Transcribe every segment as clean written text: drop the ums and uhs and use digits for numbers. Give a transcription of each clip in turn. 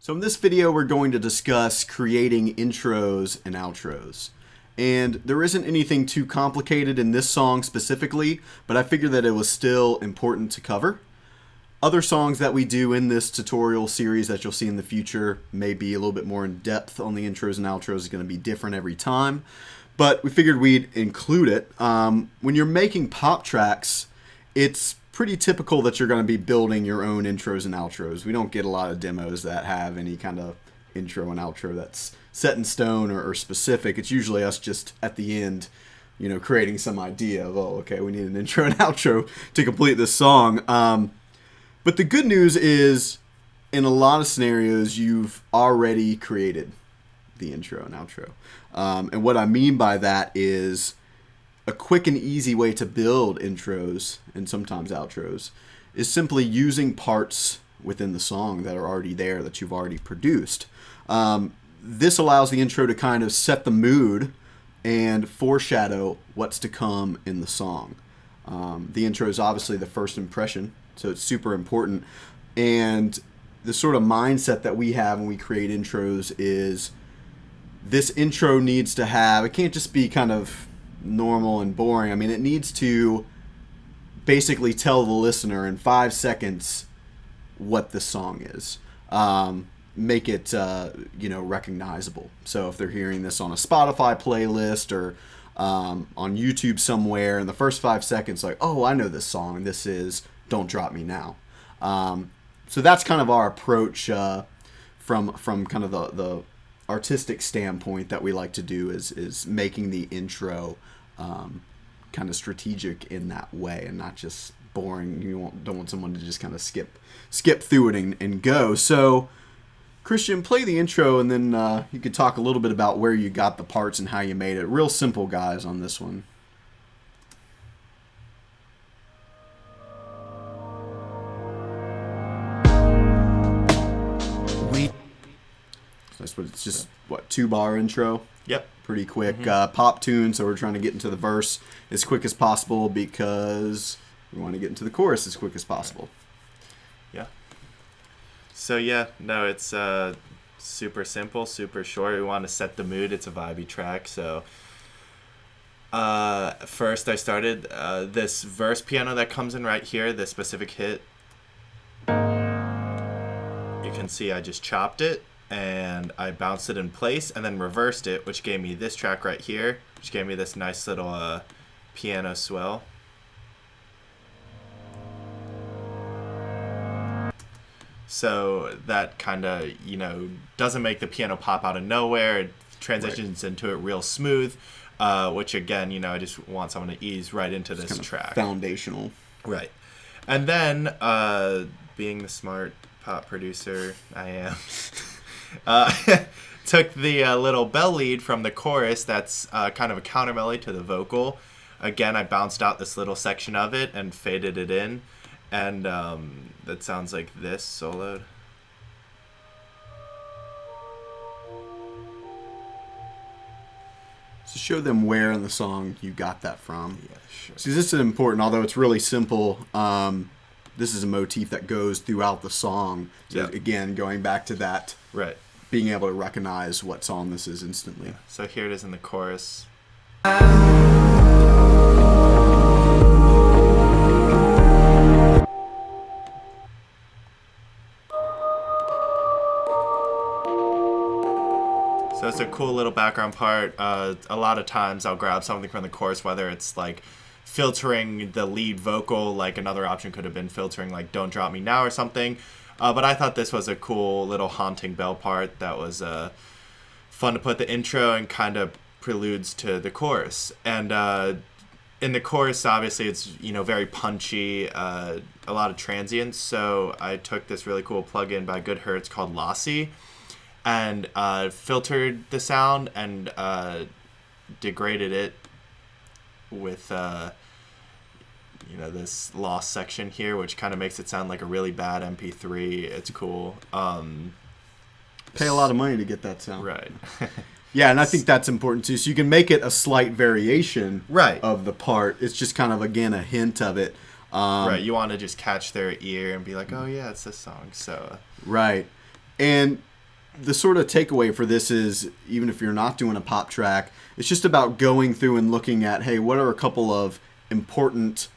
So in this video, we're going to discuss creating intros and outros. And there isn't anything too complicated in this song specifically, but I figured that it was still important to cover. Other songs that we do in this tutorial series that you'll see in the future may be a little bit more in depth on the intros and outros. It's going to be different every time, but we figured we'd include it. When you're making pop tracks, it's pretty typical that you're going to be building your own intros and outros. We don't get a lot of demos that have any kind of intro and outro that's set in stone or specific. It's usually us just at the end, creating some idea of, okay, we need an intro and outro to complete this song. But the good news is, in a lot of scenarios, you've already created the intro and outro. And what I mean by that is a quick and easy way to build intros and sometimes outros is simply using parts within the song that are already there, that you've already produced. This allows the intro to kind of set the mood and foreshadow what's to come in the song. The intro is obviously the first impression, so it's super important. And the sort of mindset that we have when we create intros is this intro needs to have, it can't just be kind of normal and boring. I mean, it needs to basically tell the listener in 5 seconds what the song is. Make it, recognizable. So if they're hearing this on a Spotify playlist or on YouTube somewhere, in the first 5 seconds, like, oh, I know this song. This is Don't Drop Me Now. So that's kind of our approach from kind of the artistic standpoint that we like to do is making the intro kind of strategic in that way and not just boring. You don't want someone to just kind of skip through it and go. So Christian, play the intro and then you could talk a little bit about where you got the parts and how you made it. Real simple, guys, on this one. It's just, 2-bar intro? Yep. Pretty quick. Pop tune, so we're trying to get into the verse as quick as possible because we want to get into the chorus as quick as possible. Yeah. So, it's super simple, super short. We want to set the mood. It's a vibey track, so first I started this verse piano that comes in right here, this specific hit. You can see I just chopped it. And I bounced it in place and then reversed it, which gave me this track right here, which gave me this nice little piano swell. So that kind of, doesn't make the piano pop out of nowhere. It transitions into it real smooth, which again, I just want someone to ease right into this track. Foundational. Right. And then, being the smart pop producer I am... took the little bell lead from the chorus that's kind of a counter melody to the vocal. Again, I bounced out this little section of it and faded it in. And that sounds like this soloed. So show them where in the song you got that from. Yeah, sure. See, this is important, although it's really simple. This is a motif that goes throughout the song. So again, going back to that, right, being able to recognize what song this is instantly. Yeah. So here it is in the chorus. So it's a cool little background part. A lot of times I'll grab something from the chorus, whether it's like filtering the lead vocal, like another option could have been filtering like Don't Drop Me Now or something. But I thought this was a cool little haunting bell part that was fun to put the intro and kind of preludes to the chorus. And in the chorus, obviously, it's very punchy, a lot of transients. So I took this really cool plugin by Good Hertz called Lossy and filtered the sound and degraded it with this lost section here, which kind of makes it sound like a really bad MP3. It's cool. Pay a lot of money to get that sound. Right. Yeah, and I think that's important too. So you can make it a slight variation of the part. It's just kind of, again, a hint of it. Right. You want to just catch their ear and be like, oh, yeah, it's this song. So right. And the sort of takeaway for this is, even if you're not doing a pop track, it's just about going through and looking at, hey, what are a couple of important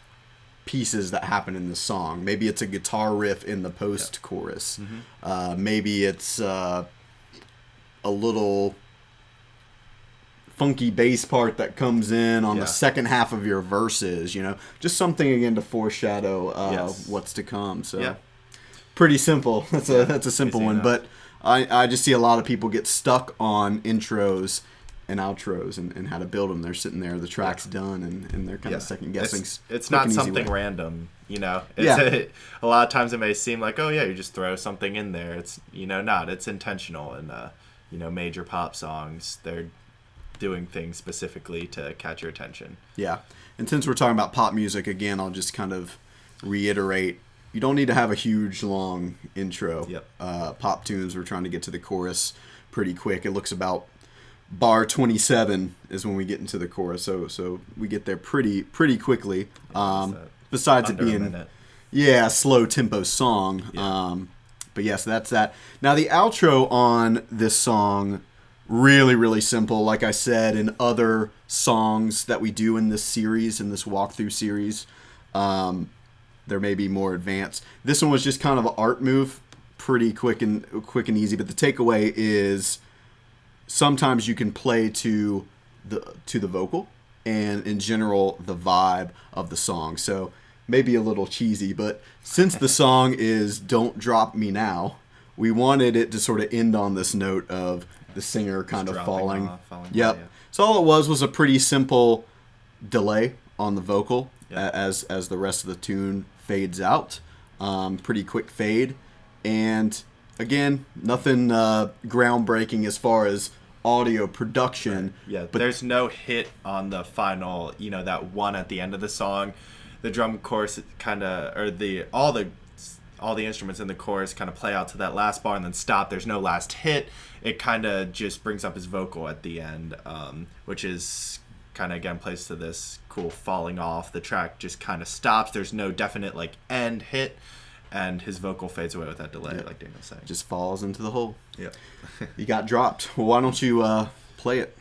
pieces that happen in this song? Maybe it's a guitar riff in the post chorus. Maybe it's a little funky bass part that comes in on the second half of your verses, just something again to foreshadow what's to come. So pretty simple. That's a simple one, but I just see a lot of people get stuck on intros and outros and how to build them. They're sitting there, the track's done, and they're kind of second guessing. It's not something random, It's a lot of times it may seem like, oh yeah, you just throw something in there. It's not. It's intentional, and major pop songs, they're doing things specifically to catch your attention. Yeah, and since we're talking about pop music again, I'll just kind of reiterate. You don't need to have a huge, long intro. Pop tunes, we're trying to get to the chorus pretty quick. It looks about bar 27 is when we get into the chorus, so we get there pretty quickly. Besides it being a slow tempo song. But yes, that's that. Now the outro on this song, really, really simple. Like I said, in other songs that we do in this series, in this walkthrough series, there may be more advanced. This one was just kind of an art move, pretty quick and easy. But the takeaway is sometimes you can play to the vocal and in general the vibe of the song. So maybe a little cheesy, but since the song is "Don't Drop Me Now," we wanted it to sort of end on this note of the singer kind of falling. So all it was a pretty simple delay on the vocal as the rest of the tune fades out. Pretty quick fade, and again, nothing groundbreaking as far as audio production. But there's no hit on the final, that one at the end of the song. The drum chorus kind of, or all the instruments in the chorus kind of play out to that last bar and then stop. There's no last hit. It kind of just brings up his vocal at the end, which is kind of, again, plays to this cool falling off. The track just kind of stops. There's no definite end hit, and his vocal fades away with that delay, like Daniel's saying. Just falls into the hole. Yeah. You got dropped. Well, why don't you play it?